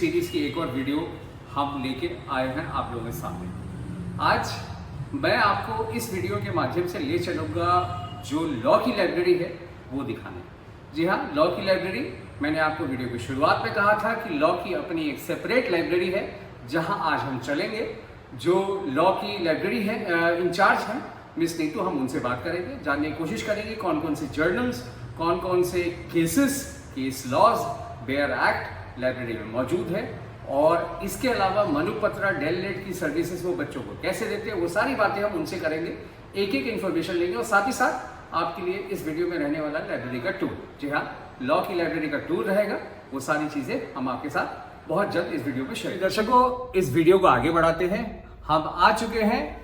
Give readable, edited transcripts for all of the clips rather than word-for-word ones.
Series की एक और वीडियो हम लेके आए हैं आप लोगों के सामने। आज मैं आपको इस वीडियो के माध्यम से ले चलूँगा जो लॉ की लाइब्रेरी है वो दिखाने। जी हाँ, लॉ की लाइब्रेरी, मैंने आपको वीडियो की शुरुआत में कहा था कि लॉ की अपनी एक सेपरेट लाइब्रेरी है जहाँ आज हम चलेंगे। जो लॉ की लाइब्रेरी है इंचार्ज हैं मिस नीतू, हम उनसे बात करेंगे, जानने की कोशिश करेंगे कौन कौन से जर्नल्स, कौन कौन से case laws bare act library में मौजूद है और इसके अलावा मनुपत्रा डेलनेट की सर्विसेज वो बच्चों को कैसे देते हैं, वो सारी बातें हम उनसे करेंगे, एक एक इन्फॉर्मेशन लेंगे और साथ ही साथ आपके लिए इस वीडियो में रहने वाला लाइब्रेरी का टूर। जी हाँ, लॉ की लाइब्रेरी का टूर रहेगा, वो सारी चीज़ें हम आपके साथ बहुत जल्द इस वीडियो में शेयर। दर्शकों, इस वीडियो को आगे बढ़ाते हैं। हम आ चुके हैं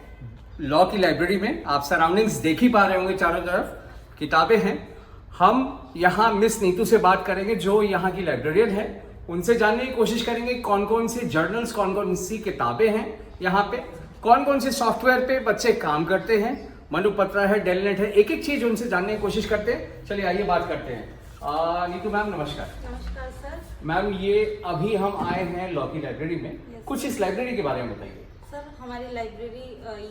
लॉ की लाइब्रेरी में। आप सराउंडिंग्स देख ही पा रहे होंगे, चारों तरफ किताबें हैं। हम यहाँ मिस नीतू से बात करेंगे जो यहाँ की लाइब्रेरियन है, उनसे जानने की कोशिश करेंगे कौन कौन से जर्नल्स, कौन कौन सी किताबें हैं यहाँ पे, कौन कौन से सॉफ्टवेयर पे बच्चे काम करते हैं, मनुपत्रा है, डेलनेट है, एक एक चीज उनसे जानने की कोशिश करते हैं। चलिए आइए बात करते हैं। नीतू मैम नमस्कार। नमस्कार सर। मैम, ये अभी हम आए हैं लॉ की लाइब्रेरी में, कुछ इस लाइब्रेरी के बारे में बताइए। सर, हमारी लाइब्रेरी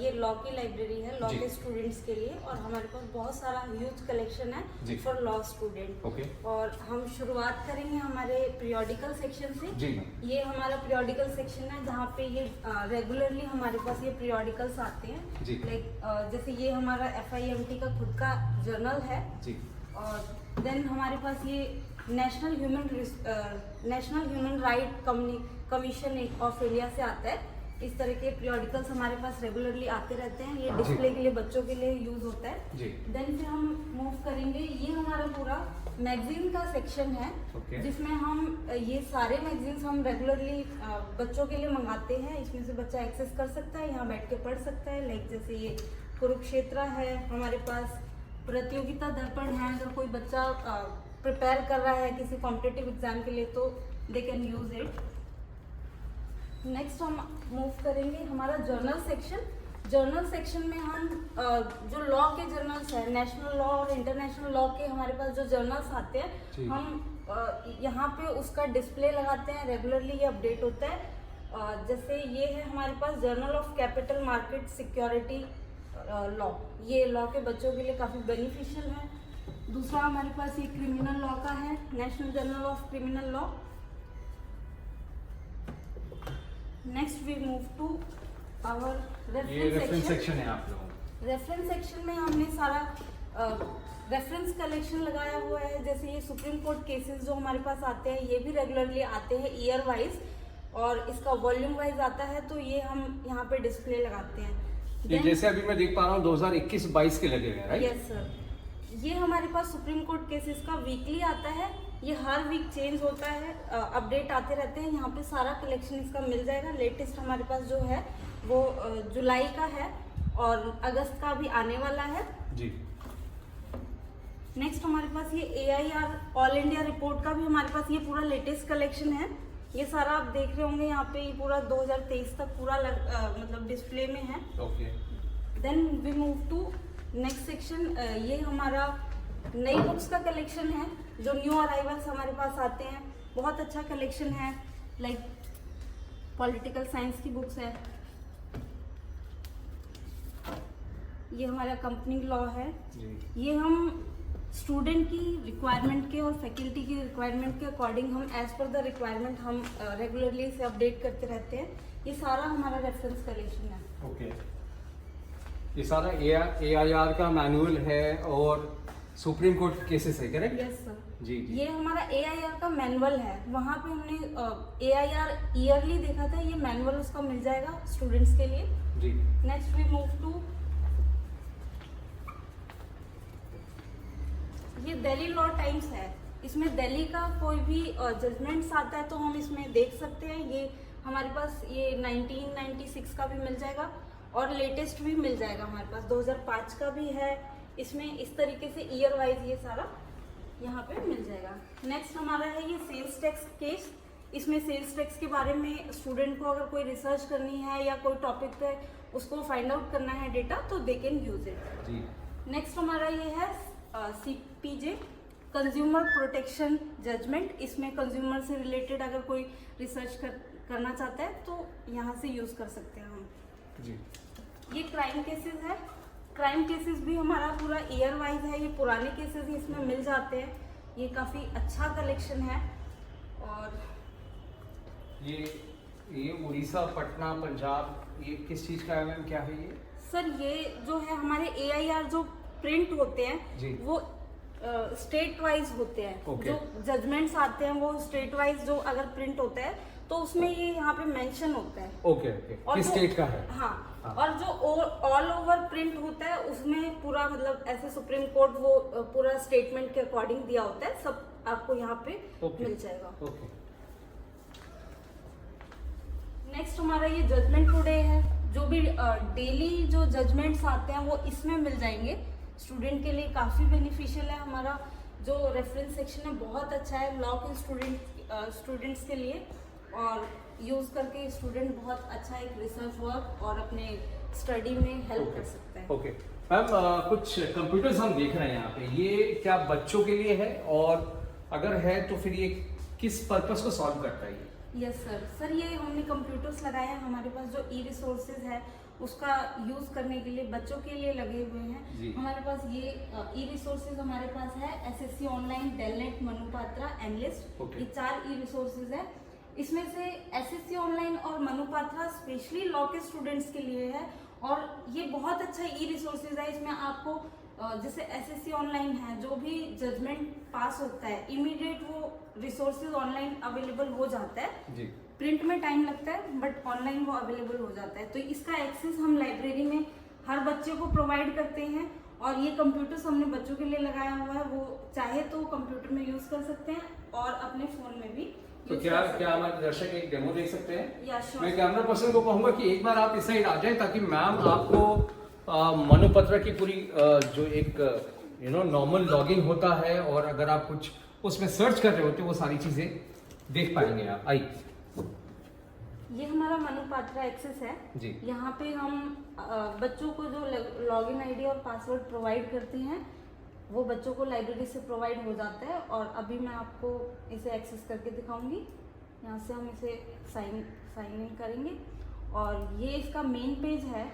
ये लॉ की लाइब्रेरी है लॉ के स्टूडेंट्स के लिए, और हमारे पास बहुत सारा ह्यूज कलेक्शन है फॉर लॉ स्टूडेंट। ओके। और हम शुरुआत करेंगे हमारे पीरियोडिकल सेक्शन से। जी। ये हमारा पीरियोडिकल सेक्शन है जहाँ पे ये रेगुलरली हमारे पास ये पीरियोडिकल्स आते हैं। लाइक जैसे ये हमारा FIMT का खुद का जर्नल है जी। और देन हमारे पास ये national human right commission of India से आता है। इस तरह के पीरियोडिकल्स हमारे पास रेगुलरली आते रहते हैं। ये डिस्प्ले के लिए बच्चों के लिए यूज होता है। देन फिर हम मूव करेंगे, ये हमारा पूरा मैगजीन का सेक्शन है जिसमें हम ये सारे मैगजीन्स हम रेगुलरली बच्चों के लिए मंगाते हैं। इसमें से बच्चा एक्सेस कर सकता है, यहाँ बैठ के पढ़ सकता है। लाइक जैसे ये कुरुक्षेत्र है हमारे पास, प्रतियोगिता दर्पण है। अगर कोई बच्चा प्रिपेयर कर रहा है किसी कॉम्पिटिटिव एग्जाम के लिए तो they can use it. Next हम मूव करेंगे हमारा जर्नल सेक्शन। जर्नल सेक्शन में हम जो लॉ के जर्नल्स है, नेशनल लॉ और इंटरनेशनल लॉ के हमारे पास जो जर्नल्स आते हैं, हम यहाँ पे उसका डिस्प्ले लगाते हैं। रेगुलरली ये अपडेट होता है। जैसे ये है हमारे पास journal of capital market security law. ये लॉ के बच्चों के लिए काफ़ी बेनिफिशियल है। दूसरा हमारे पास ये क्रिमिनल लॉ का है, national journal of criminal law. Next we move to our reference section है आप लोगों। रेफरेंस सेक्शन में हमने सारा रेफरेंस कलेक्शन लगाया हुआ है। जैसे ये सुप्रीम कोर्ट केसेस जो हमारे पास आते हैं, ये भी रेगुलरली आते हैं ईयर वाइज, और इसका वॉल्यूम वाइज आता है, तो ये हम यहाँ पे डिस्प्ले लगाते हैं। ये जैसे अभी मैं देख पा रहा हूँ 2021-22 के लगे हुए हैं, राइट? Yes sir. ये हमारे पास सुप्रीम कोर्ट केसेस का वीकली आता है। ये हर वीक चेंज होता है, अपडेट आते रहते हैं। यहाँ पे सारा कलेक्शन इसका मिल जाएगा। लेटेस्ट हमारे पास जो है वो जुलाई का है और अगस्त का भी आने वाला है जी। नेक्स्ट हमारे पास ये AIR ऑल इंडिया रिपोर्ट का भी हमारे पास ये पूरा लेटेस्ट कलेक्शन है। ये सारा आप देख रहे होंगे यहाँ पे, ये पूरा 2023 तक पूरा मतलब डिस्प्ले में है। Okay. Then we move to next section. ये हमारा नई बुक्स का कलेक्शन है, जो न्यू अराइवल्स हमारे पास आते हैं। बहुत अच्छा कलेक्शन है। लाइक पॉलिटिकल साइंस की बुक्स है, ये हमारा कंपनी लॉ है। ये हम स्टूडेंट की रिक्वायरमेंट के और फैकल्टी की रिक्वायरमेंट के अकॉर्डिंग हम एज पर द रिक्वायरमेंट हम रेगुलरली इसे अपडेट करते रहते हैं। ये सारा हमारा रेफरेंस कलेक्शन है। ओके। ये सारा AIR का मैनुअल है और सुप्रीम कोर्ट केसेस है, करेक्ट? यस सर जी। ये हमारा AIR का मैनुअल है। वहाँ पे हमने AIR ईयरली देखा था, ये मैनुअल उसका मिल जाएगा स्टूडेंट्स के लिए जी। नेक्स्ट वी मूव टू ये दिल्ली लॉ टाइम्स है। इसमें दिल्ली का कोई भी जजमेंट्स आता है तो हम इसमें देख सकते हैं। ये हमारे पास ये 1996 का भी मिल जाएगा और लेटेस्ट भी मिल जाएगा। हमारे पास 2005 का भी है। इसमें इस तरीके से ईयर वाइज ये सारा यहाँ पे मिल जाएगा। नेक्स्ट हमारा है ये सेल्स टैक्स केस। इसमें सेल्स टैक्स के बारे में स्टूडेंट को अगर कोई रिसर्च करनी है या कोई टॉपिक पे उसको फाइंड आउट करना है डेटा, तो they can use it. Next हमारा ये है CPJ कंज्यूमर प्रोटेक्शन जजमेंट, इसमें कंज्यूमर से रिलेटेड अगर कोई रिसर्च करना चाहता है तो यहाँ से यूज कर सकते हैं हम जी। ये क्राइम केसेस है, क्राइम केसेस भी हमारा पूरा ईयर वाइज है, ये पुराने केसेस ही इसमें मिल जाते हैं, ये काफ़ी अच्छा कलेक्शन है। और ये उड़ीसा, पटना, पंजाब, ये किस चीज़ का है मैम, क्या है ये? सर ये जो है हमारे AIR जो प्रिंट होते हैं जी। वो स्टेट वाइज होते हैं। Okay. जो जजमेंट्स आते हैं वो स्टेट वाइज जो अगर प्रिंट होता है तो उसमें ये यहाँ पे मेंशन होता है। ओके किस स्टेट का है? हाँ, हाँ। और जो ऑल ओवर प्रिंट होता है उसमें पूरा मतलब ऐसे सुप्रीम कोर्ट वो पूरा स्टेटमेंट के अकॉर्डिंग दिया होता है, सब आपको यहाँ पे मिल जाएगा। ओके। नेक्स्ट हमारा ये जजमेंट टुडे है, जो भी डेली जो जजमेंट्स आते हैं वो इसमें मिल जाएंगे। स्टूडेंट के लिए काफ़ी बेनिफिशियल है, हमारा जो रेफरेंस सेक्शन है बहुत अच्छा है लॉ के स्टूडेंट्स के लिए, और यूज़ करके स्टूडेंट बहुत अच्छा एक रिसर्च वर्क और अपने स्टडी में हेल्प कर सकता है। ओके मैम, कुछ कंप्यूटर्स हम देख रहे हैं यहाँ पे, ये क्या बच्चों के लिए है, और अगर है तो फिर ये किस पर्पस को सॉल्व करता है? यस सर, ये हमने कंप्यूटर्स लगाए हैं, हमारे पास जो ई रिसोर्सेज है उसका यूज करने के लिए बच्चों के लिए लगे हुए हैं। हमारे पास ये ई रिसोर्सेज हमारे पास है SSC ऑनलाइन, डेलनेट, मनुपात्रा, एनलिस्ट, ये 4 ई रिसोर्सेज है। इसमें से SSC ऑनलाइन और मनुपात्रा स्पेशली लॉ के स्टूडेंट्स के लिए है, और ये बहुत अच्छा ई रिसोर्सेज है। इसमें आपको जैसे SSC ऑनलाइन है, जो भी जजमेंट पास होता है इमीडिएट वो रिसोर्सेज ऑनलाइन अवेलेबल हो जाता है जी। प्रिंट में टाइम लगता है बट ऑनलाइन वो अवेलेबल हो जाता है, तो इसका एक्सेस हम लाइब्रेरी में हर बच्चे को प्रोवाइड करते हैं। और ये कंप्यूटर्स हमने बच्चों के लिए लगाया हुआ है, वो चाहे तो कंप्यूटर में यूज कर सकते हैं और अपने फोन में भी। तो क्या हमारे दर्शक एक डेमो देख सकते हैं? या श्योर। मैं कैमरा पर्सन को कहूंगा कि एक बार आप इस साइड आ जाएं ताकि मैम आपको मनुपत्र की पूरी जो एक नॉर्मल लॉगिन होता है, और अगर आप कुछ उसमें सर्च कर रहे होते वो सारी चीजें देख पाएंगे आप। आइए, ये हमारा मनुपात्रा एक्सेस है जी। यहाँ पे हम बच्चों को जो लॉगिन आईडी और पासवर्ड प्रोवाइड करते हैं वो बच्चों को लाइब्रेरी से प्रोवाइड हो जाता है, और अभी मैं आपको इसे एक्सेस करके दिखाऊंगी। यहाँ से हम इसे साइन इन करेंगे, और ये इसका मेन पेज है।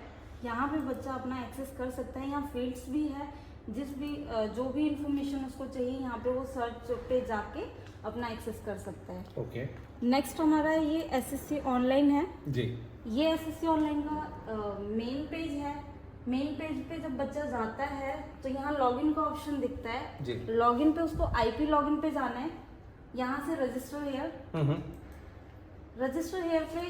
यहाँ पे बच्चा अपना एक्सेस कर सकता है, यहाँ फील्ड्स भी है, जो भी इंफॉर्मेशन उसको चाहिए यहाँ पे वो सर्च पे जाके अपना एक्सेस कर सकता है। ओके। नेक्स्ट हमारा ये SSC ऑनलाइन है जी। ये SSC ऑनलाइन का मेन पेज है। मेन पेज पे जब बच्चा जाता है तो यहाँ लॉगिन का ऑप्शन दिखता है जी। लॉगिन पे उसको IP लॉगिन पे जाना है, यहाँ से रजिस्टर हेयर पे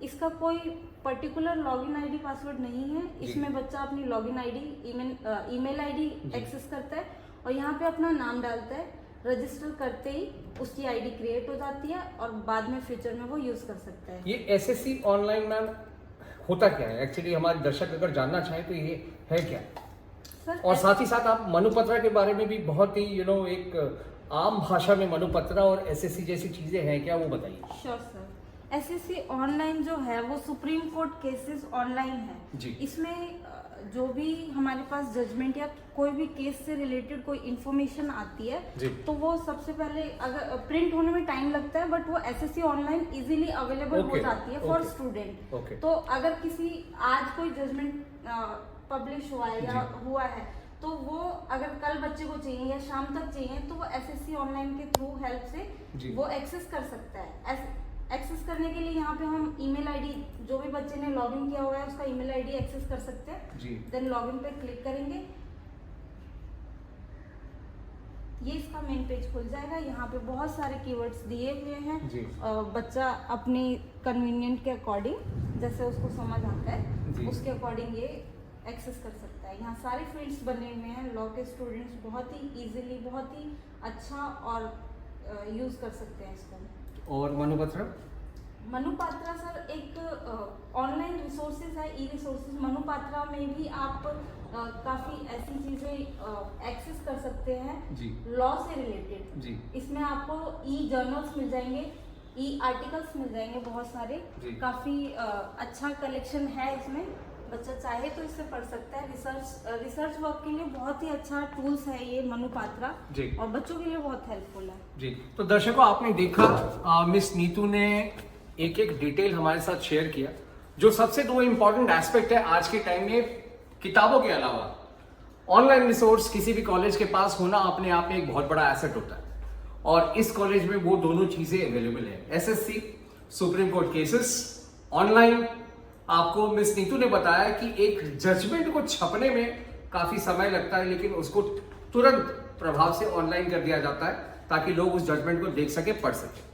इसका कोई पर्टिकुलर लॉगिन आईडी पासवर्ड नहीं है, इसमें बच्चा अपनी login ID email ID access करता है और यहाँ पे अपना नाम डालता है। रजिस्टर करते ही उसकी आईडी क्रिएट हो जाती है और बाद में फ्यूचर में वो यूज कर सकता है। ये SSC ऑनलाइन मैम होता क्या है एक्चुअली, हमारे दर्शक अगर जानना चाहें तो ये है क्या सर? और साथ ही साथ आप मनुपत्रा के बारे में भी बहुत ही एक आम भाषा में मनुपत्रा और SSC जैसी चीजें हैं क्या, वो बताइए। श्योर सर, SSC ऑनलाइन जो है वो सुप्रीम कोर्ट केसेस ऑनलाइन है जी। इसमें जो भी हमारे पास जजमेंट या कोई भी केस से रिलेटेड कोई इंफॉर्मेशन आती है तो वो सबसे पहले अगर प्रिंट होने में टाइम लगता है बट वो SSC ऑनलाइन इजीली अवेलेबल हो जाती है फॉर स्टूडेंट। तो अगर किसी आज कोई जजमेंट पब्लिश हुआ है या हुआ है तो वो अगर कल बच्चे को चाहिए या शाम तक चाहिए तो वो SSC ऑनलाइन के थ्रू हेल्प से वो एक्सेस कर सकता है। एक्सेस करने के लिए यहाँ पे हम ईमेल आईडी जो भी बच्चे ने लॉगिन किया हुआ है उसका ईमेल आईडी एक्सेस कर सकते हैं जी। देन लॉगिन पे क्लिक करेंगे, ये इसका मेन पेज खुल जाएगा। यहाँ पे बहुत सारे कीवर्ड्स दिए हुए हैं, बच्चा अपनी कन्वीनियंट के अकॉर्डिंग जैसे उसको समझ आता है उसके अकॉर्डिंग ये एक्सेस कर सकता है। यहाँ सारे फील्ड्स बने हुए हैं, लॉ के स्टूडेंट्स बहुत ही इजीली बहुत ही अच्छा और यूज कर सकते हैं इसको। और मनुपात्रा सर एक ऑनलाइन रिसोर्सेज है, ई रिसोर्सेज। मनुपात्रा में भी आप काफी ऐसी चीजें एक्सेस कर सकते हैं लॉ से रिलेटेड जी। इसमें आपको ई जर्नल्स मिल जाएंगे, ई आर्टिकल्स मिल जाएंगे बहुत सारे, काफी अच्छा कलेक्शन है इसमें। बच्चा चाहे तो इससे पढ़ सकता है। रिसर्च वर्क के लिए बहुत ही अच्छा टूल्स है ये मनुपात्रा जी, और बच्चों के लिए बहुत हेल्पफुल है जी। तो दर्शकों, आपने देखा मिस नीतू ने एक एक डिटेल हमारे साथ शेयर किया। जो सबसे दो इम्पोर्टेंट एस्पेक्ट है आज के टाइम में, किताबों के अलावा ऑनलाइन रिसोर्स किसी भी कॉलेज के पास होना अपने आप में एक बहुत बड़ा एसेट होता है, और इस कॉलेज में वो दोनों चीजें अवेलेबल है। SSC, supreme court cases, online. आपको मिस नीतू ने बताया कि एक जजमेंट को छपने में काफी समय लगता है, लेकिन उसको तुरंत प्रभाव से ऑनलाइन कर दिया जाता है ताकि लोग उस जजमेंट को देख सके, पढ़ सके।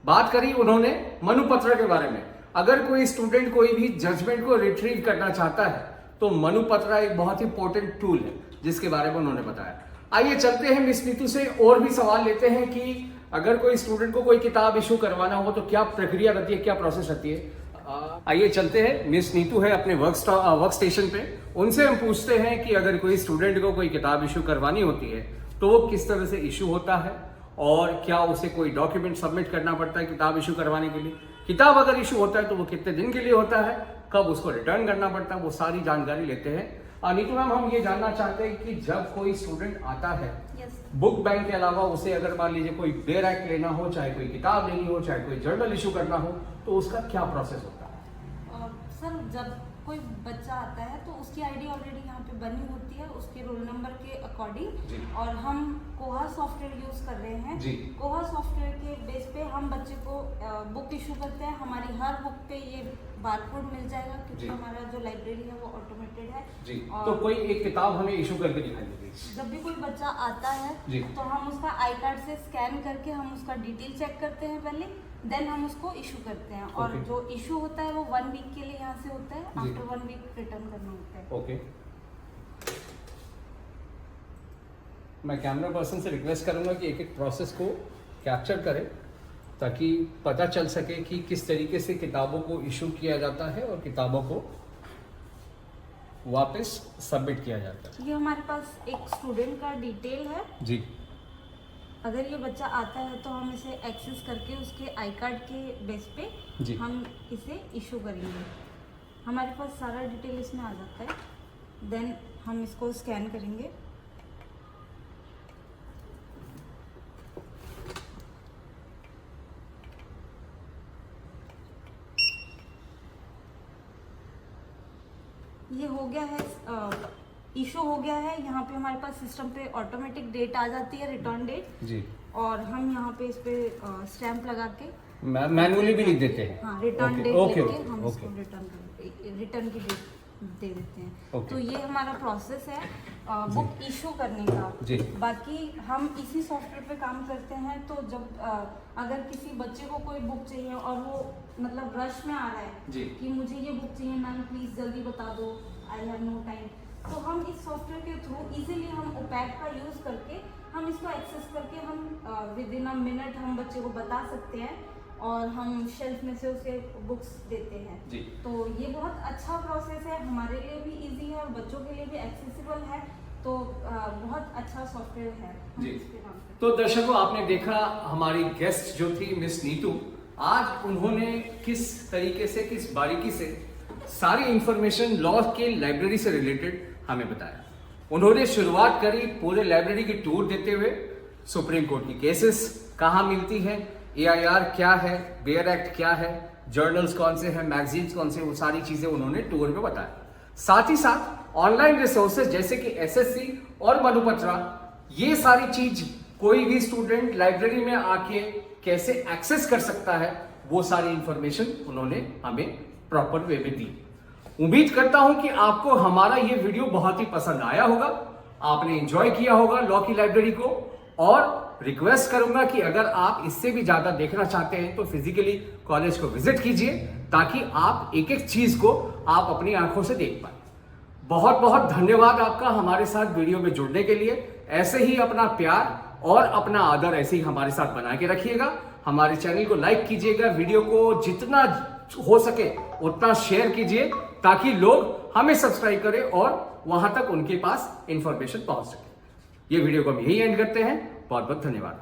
बात करी उन्होंने मनुपत्र के बारे में। अगर कोई स्टूडेंट कोई भी जजमेंट को रिट्रीव करना चाहता है तो मनुपत्र एक बहुत ही इंपॉर्टेंट टूल है जिसके बारे में उन्होंने बताया। आइए चलते हैं मिस नीतू से और भी सवाल लेते हैं कि अगर कोई स्टूडेंट को कोई किताब इशू करवाना हो तो क्या प्रक्रिया रहती है, क्या प्रोसेस रहती है। आइए चलते हैं, मिस नीतू है अपने वर्क स्टेशन पे, उनसे हम पूछते हैं कि अगर कोई स्टूडेंट को कोई किताब इशू करवानी होती है तो वो किस तरह से इशू होता है, और क्या उसे कोई डॉक्यूमेंट सबमिट करना पड़ता है किताब इशू करवाने के लिए। किताब अगर इशू होता है तो वो कितने दिन के लिए होता है, कब उसको रिटर्न करना पड़ता है, वो सारी जानकारी लेते हैं। नीतू मैम, हम ये जानना चाहते हैं कि जब कोई स्टूडेंट आता है बुक बैंक के अलावा उसे अगर मान लीजिए कोई बेयर एक्ट लेना हो, चाहे कोई किताब लेनी हो, चाहे कोई जर्नल इशू करना हो, तो उसका क्या प्रोसेस होता है। सर, जब कोई बच्चा आता है तो उसकी आईडी ऑलरेडी यहाँ पे बनी होती है उसके रोल नंबर के अकॉर्डिंग, और हम कोहा सॉफ्टवेयर यूज कर रहे हैं जी। कोहा सॉफ्टवेयर के बेस पे हम बच्चे को बुक इशू करते हैं। हमारी हर बुक पे ये बारकोड मिल जाएगा क्योंकि हमारा जो लाइब्रेरी है वो ऑटोमेटेड है जी। और तो कोई एक किताब हमें इशू करके दिखाई देगी। जब भी कोई बच्चा आता है जी। तो हम उसका आई कार्ड से स्कैन करके हम उसका डिटेल चेक करते हैं पहले, देन हम उसको इशू करते हैं। और Okay. जो इशू होता है वो 1 वीक के लिए यहाँ से होता है, जी। आफ्टर 1 वीक रिटर्न करना होता है। ओके, मैं कैमरा पर्सन से रिक्वेस्ट करूंगा कि एक एक प्रोसेस को कैप्चर करें ताकि पता चल सके कि किस तरीके से किताबों को इशू किया जाता है और किताबों को वापस सबमिट किया जाता है। ये हमारे पास एक स्टूडेंट का डिटेल है। जी। अगर ये बच्चा आता है तो हम इसे एक्सेस करके उसके आई कार्ड के बेस पे जी। हम इसे इशू करेंगे। हमारे पास सारा डिटेल इसमें आ जाता है, देन हम इसको स्कैन करेंगे। ये हो गया है, इशू हो गया है। यहाँ पे हमारे पास सिस्टम पे ऑटोमेटिक डेट आ जाती है, रिटर्न डेट जी। और हम यहाँ पे इस पे स्टैंप लगा के मैनुअली भी लिख देते हैं। हाँ, रिटर्न Okay, डेट okay, लेके हम okay. इसको रिटर्न की डेट दे देते हैं। Okay. तो ये हमारा प्रोसेस है बुक इशू करने का। जी। बाकी हम इसी सॉफ्टवेयर पे काम करते हैं, तो जब अगर किसी बच्चे को कोई बुक चाहिए और वो मतलब रश में आ रहा है जी। कि मुझे ये बुक चाहिए मैम, प्लीज जल्दी बता दो, आई हैव नो टाइम, तो हम इस सॉफ्टवेयर के थ्रू इजीली हम ओपैक का यूज करके हम इसको एक्सेस करके हम विद इन अ मिनट हम बच्चे को बता सकते हैं और हम शेल्फ में से उसे बुक्स देते हैं जी। तो ये बहुत अच्छा प्रोसेस है, हमारे लिए भी इजी है और बच्चों के लिए भी एक्सेसिबल है, तो बहुत अच्छा सॉफ्टवेयर है। हम जी। इस पे काम करते हैं। तो दर्शकों, आपने देखा हमारी गेस्ट जो थी मिस नीतू, आज उन्होंने किस तरीके से, किस बारीकी से सारी इंफॉर्मेशन लॉ के लाइब्रेरी से रिलेटेड हमें बताया। उन्होंने शुरुआत करी पूरे लाइब्रेरी की टूर देते हुए, सुप्रीम कोर्ट की केसेस कहाँ मिलती है, AIR क्या है, बेयर एक्ट क्या है, जर्नल्स कौन से हैं, मैगजीन्स कौन से, वो सारी चीजें उन्होंने टूर में बताया। साथ ही साथ ऑनलाइन रिसोर्सेज जैसे कि SSC और मनुपत्रा, ये सारी चीज कोई भी स्टूडेंट लाइब्रेरी में आके कैसे एक्सेस कर सकता है, वो सारी इंफॉर्मेशन उन्होंने हमें प्रॉपर वे में दी। उम्मीद करता हूं कि आपको हमारा ये वीडियो बहुत ही पसंद आया होगा, आपने एंजॉय किया होगा लॉ की लाइब्रेरी को, और रिक्वेस्ट करूंगा कि अगर आप इससे भी ज्यादा देखना चाहते हैं तो फिजिकली कॉलेज को विजिट कीजिए ताकि आप एक एक चीज को आप अपनी आंखों से देख पाए। बहुत बहुत धन्यवाद आपका हमारे साथ वीडियो में जुड़ने के लिए। ऐसे ही अपना प्यार और अपना आदर ऐसे ही हमारे साथ बना के रखिएगा। हमारे चैनल को लाइक कीजिएगा, वीडियो को जितना हो सके उतना शेयर कीजिए ताकि लोग हमें सब्सक्राइब करें और वहां तक उनके पास इंफॉर्मेशन पहुंच सके। ये वीडियो को हम यही एंड करते हैं। बहुत बहुत धन्यवाद।